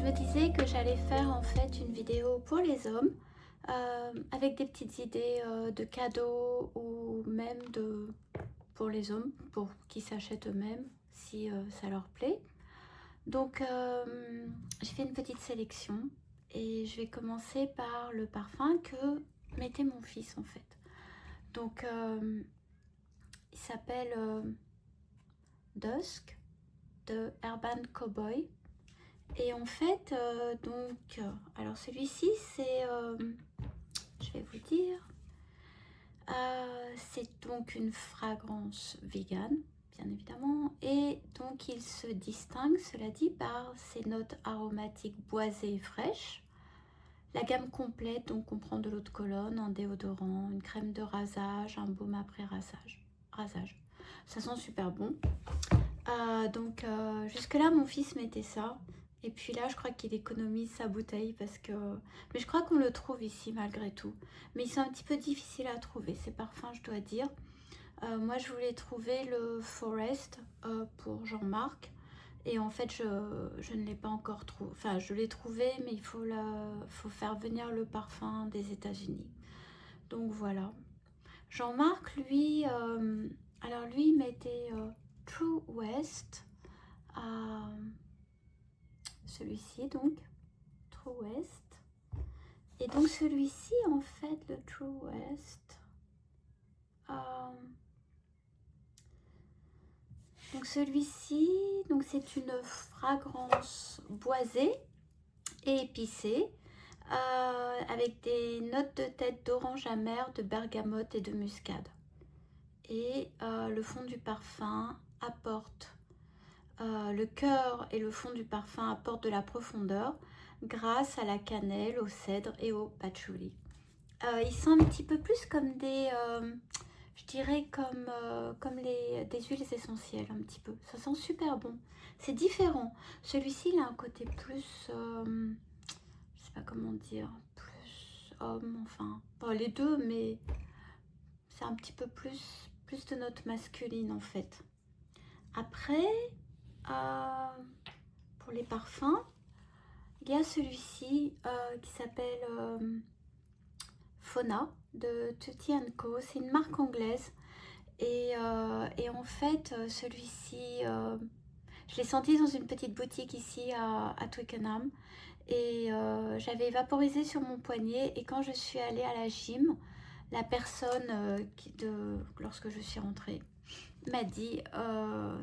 je me disais que j'allais faire en fait une vidéo pour les hommes avec des petites idées de cadeaux ou même pour les hommes, pour qu'ils s'achètent eux-mêmes si ça leur plaît. Donc j'ai fait une petite sélection et je vais commencer par le parfum que mettait mon fils en fait. Donc il s'appelle Dusk de Urban Cowboy. Et en fait, alors celui-ci, c'est, je vais vous dire, c'est donc une fragrance vegan, bien évidemment, et donc il se distingue, cela dit, par ses notes aromatiques boisées et fraîches. La gamme complète donc comprend de l'eau de Cologne, un déodorant, une crème de rasage, un baume après rasage. Ça sent super bon. Jusque-là, mon fils mettait ça. Et puis là, je crois qu'il économise sa bouteille parce que... Mais je crois qu'on le trouve ici malgré tout. Mais ils sont un petit peu difficiles à trouver, ces parfums, je dois dire. Moi, je voulais trouver le Forest pour Jean-Marc. Et en fait, je ne l'ai pas encore trouvé. Enfin, je l'ai trouvé, mais il faut faire venir le parfum des États-Unis. Donc voilà. Jean-Marc, lui, alors lui, il mettait True West. Celui-ci donc, True West. Et donc celui-ci en fait, le True West, donc celui-ci, donc c'est une fragrance boisée et épicée avec des notes de tête d'orange amère, de bergamote et de muscade. Et le fond du parfum apporte le cœur et le fond du parfum apportent de la profondeur grâce à la cannelle, au cèdre et au patchouli. Il sent un petit peu plus comme des, je dirais comme des huiles essentielles un petit peu. Ça sent super bon. C'est différent. Celui-ci, il a un côté plus, je sais pas comment dire, plus homme, enfin, pas les deux, mais c'est un petit peu plus de notes masculines en fait. Après, pour les parfums, il y a celui-ci qui s'appelle Fauna de Tutti Co. C'est une marque anglaise. Et en fait, celui-ci, je l'ai senti dans une petite boutique ici à Twickenham. Et j'avais vaporisé sur mon poignet. Et quand je suis allée à la gym, la personne lorsque je suis rentrée m'a dit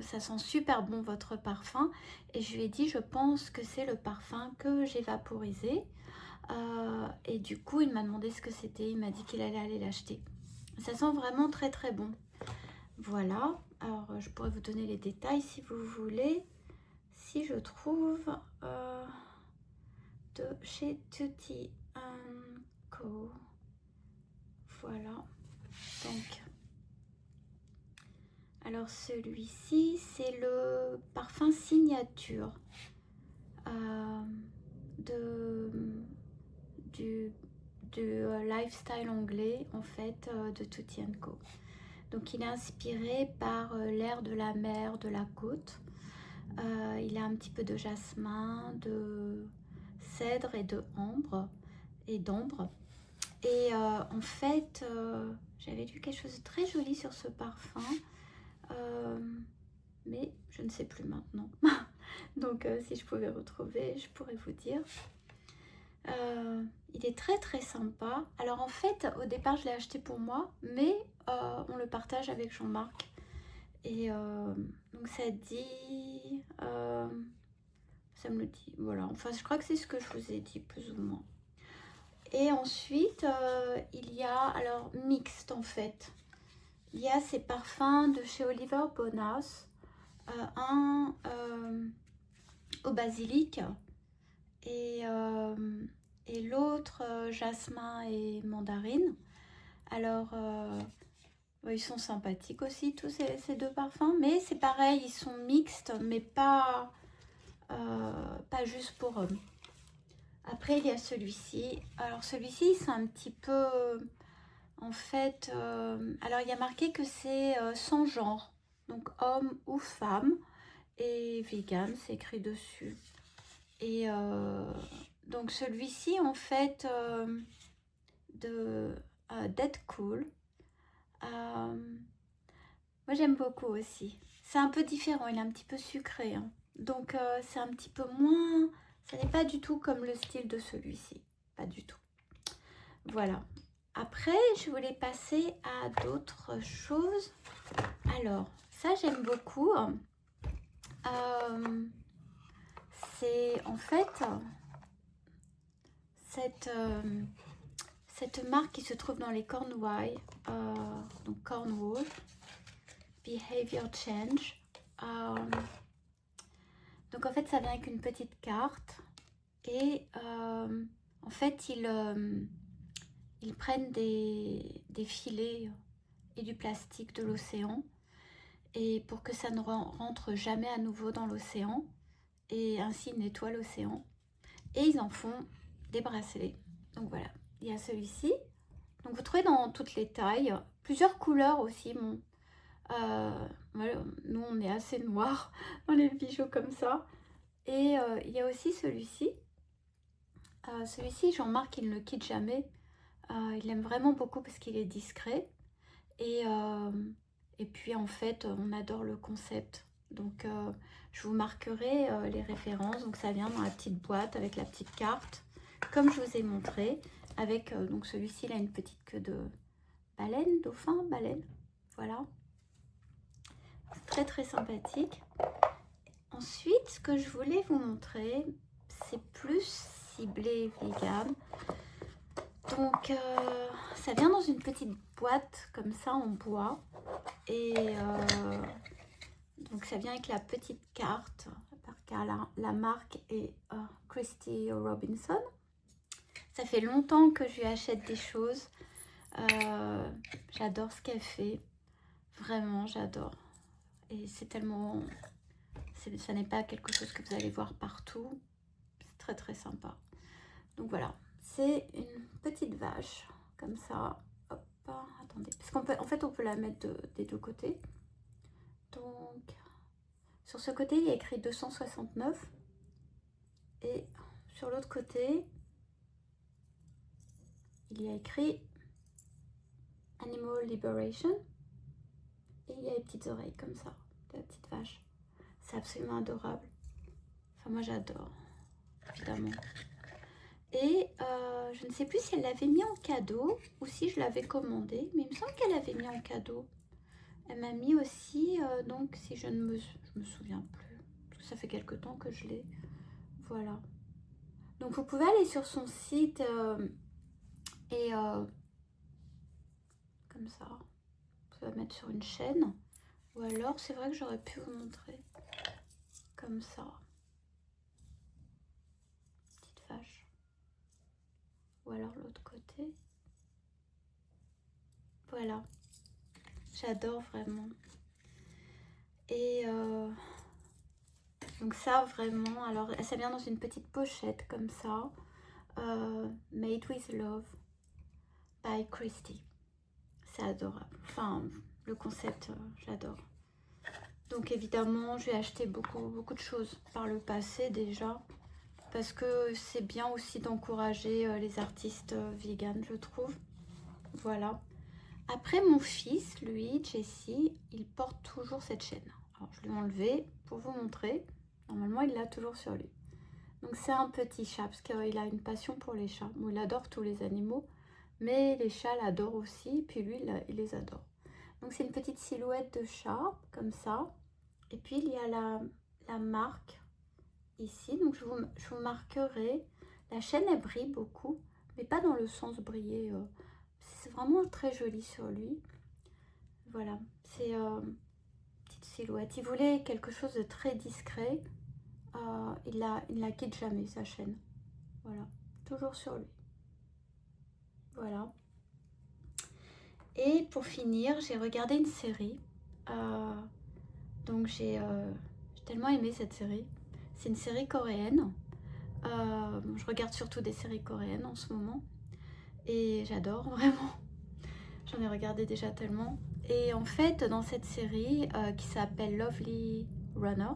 ça sent super bon votre parfum, et je lui ai dit je pense que c'est le parfum que j'ai vaporisé, et du coup il m'a demandé ce que c'était, il m'a dit qu'il allait aller l'acheter. Ça sent vraiment très très bon. Voilà, alors je pourrais vous donner les détails si vous voulez, si je trouve de chez Tutti Co. Voilà, donc alors celui-ci, c'est le parfum signature de, du lifestyle anglais en fait, de Tutti Co. Donc il est inspiré par l'air de la mer, de la côte. Il a un petit peu de jasmin, de cèdre et de ambre et d'ambre. Et en fait, j'avais lu quelque chose de très joli sur ce parfum. Mais je ne sais plus maintenant. Donc si je pouvais retrouver, je pourrais vous dire. Il est très très sympa. Alors en fait, au départ, je l'ai acheté pour moi, mais on le partage avec Jean-Marc. Et donc ça dit... ça me le dit, voilà. Enfin, je crois que c'est ce que je vous ai dit, plus ou moins. Et ensuite, il y a, alors, mixte en fait. Il y a ces parfums de chez Oliver Bonas. Un au basilic et l'autre jasmin et mandarine. Alors ils sont sympathiques aussi tous ces deux parfums, mais c'est pareil, ils sont mixtes, mais pas juste pour hommes. Après il y a celui-ci. Alors celui-ci c'est un petit peu en fait, alors il y a marqué que c'est sans genre, donc homme ou femme, et vegan, c'est écrit dessus. Et donc celui-ci, en fait, de Dead Cool, moi j'aime beaucoup aussi. C'est un peu différent, il est un petit peu sucré, hein. Donc c'est un petit peu moins... Ça n'est pas du tout comme le style de celui-ci. Pas du tout. Voilà. Après, je voulais passer à d'autres choses. Alors, ça j'aime beaucoup. C'est en fait cette marque qui se trouve dans les Cornouailles, donc Cornwall, Behavior Change. Donc en fait ça vient avec une petite carte et en fait ils prennent des filets et du plastique de l'océan et pour que ça ne rentre jamais à nouveau dans l'océan et ainsi ils nettoient l'océan et ils en font des bracelets. Donc voilà, il y a celui-ci. Donc vous trouvez dans toutes les tailles, plusieurs couleurs aussi. Bon, nous on est assez noirs dans les bijoux comme ça. Et il y a aussi celui-ci. Celui-ci, Jean-Marc, il ne le quitte jamais. Il aime vraiment beaucoup parce qu'il est discret. Et puis en fait, on adore le concept. Donc je vous marquerai les références. Donc ça vient dans la petite boîte avec la petite carte, comme je vous ai montré. Avec donc celui-ci, il a une petite queue de baleine, dauphin, baleine. Voilà. C'est très très sympathique. Ensuite, ce que je voulais vous montrer, c'est plus ciblé vegan. Donc, ça vient dans une petite boîte comme ça en bois. Et donc, ça vient avec la petite carte. La marque est Christy Robinson. Ça fait longtemps que je lui achète des choses. J'adore ce qu'elle fait. Vraiment, j'adore. Et c'est tellement... Ça n'est pas quelque chose que vous allez voir partout. C'est très très sympa. Donc voilà, c'est une petite vache comme ça. Hop, attendez, parce qu'en fait on peut la mettre des deux côtés. Donc sur ce côté il y a écrit 269 et sur l'autre côté il y a écrit Animal Liberation et il y a les petites oreilles comme ça de la petite vache. C'est absolument adorable. Enfin moi j'adore, évidemment. Et je ne sais plus si elle l'avait mis en cadeau ou si je l'avais commandé, mais il me semble qu'elle avait mis en cadeau. Elle m'a mis aussi, donc si je me souviens plus, parce que ça fait quelque temps que je l'ai. Voilà. Donc vous pouvez aller sur son site et comme ça, vous pouvez la mettre sur une chaîne. Ou alors c'est vrai que j'aurais pu vous montrer comme ça. Petite vache. Ou alors l'autre côté. Voilà. J'adore vraiment. Et donc ça vraiment, alors ça vient dans une petite pochette comme ça. Made with Love by Christy. C'est adorable. Enfin, le concept, j'adore. Donc évidemment, j'ai acheté beaucoup de choses par le passé déjà. Parce que c'est bien aussi d'encourager les artistes vegan, je trouve. Voilà. Après, mon fils, lui, Jesse, il porte toujours cette chaîne. Alors, je l'ai enlevée pour vous montrer. Normalement, il l'a toujours sur lui. Donc, c'est un petit chat, parce qu'il a une passion pour les chats. Bon, il adore tous les animaux, mais les chats l'adorent aussi. Puis lui, il les adore. Donc, c'est une petite silhouette de chat, comme ça. Et puis, il y a la marque ici. Donc, je vous marquerai. La chaîne, elle brille beaucoup, mais pas dans le sens briller... c'est vraiment très joli sur lui. Voilà, c'est une petite silhouette. Il voulait quelque chose de très discret. Il la quitte jamais, sa chaîne. Voilà, toujours sur lui. Voilà. Et pour finir, j'ai regardé une série. Donc j'ai tellement aimé cette série. C'est une série coréenne. Je regarde surtout des séries coréennes en ce moment. Et j'adore vraiment. J'en ai regardé déjà tellement. Et en fait, dans cette série qui s'appelle Lovely Runner,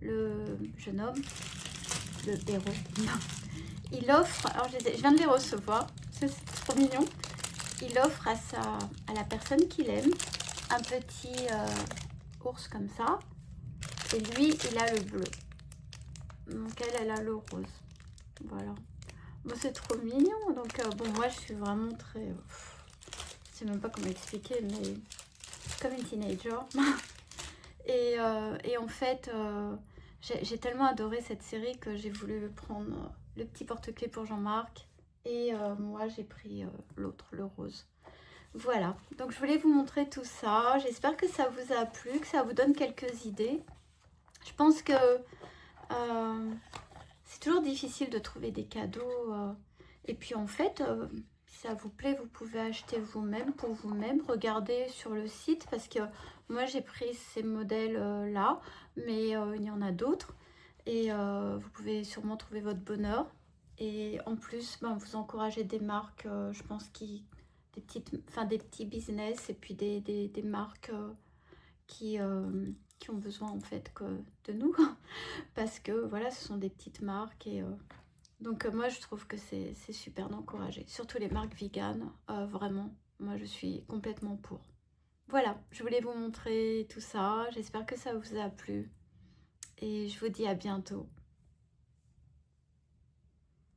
le jeune homme, le héros, il offre, alors je viens de les recevoir, c'est trop mignon, il offre à la personne qu'il aime un petit ours comme ça, et lui il a le bleu, donc elle a le rose, voilà. Bon, c'est trop mignon, donc bon, moi je suis vraiment très, je sais même pas comment expliquer, mais comme une teenager. Et en fait, j'ai tellement adoré cette série que j'ai voulu prendre le petit porte-clés pour Jean-Marc. Et moi, j'ai pris l'autre, le rose. Voilà, donc je voulais vous montrer tout ça. J'espère que ça vous a plu, que ça vous donne quelques idées. Je pense que c'est toujours difficile de trouver des cadeaux. Et puis en fait, si ça vous plaît, vous pouvez acheter vous-même, pour vous-même. Regardez sur le site parce que moi j'ai pris ces modèles là, mais il y en a d'autres. Et vous pouvez sûrement trouver votre bonheur. Et en plus, ben, vous encouragez des marques, je pense, des petits business et puis des marques qui ont besoin en fait de nous. Parce que voilà, ce sont des petites marques et donc moi je trouve que c'est super d'encourager, surtout les marques véganes, vraiment, moi je suis complètement pour. Voilà, je voulais vous montrer tout ça, j'espère que ça vous a plu et je vous dis à bientôt.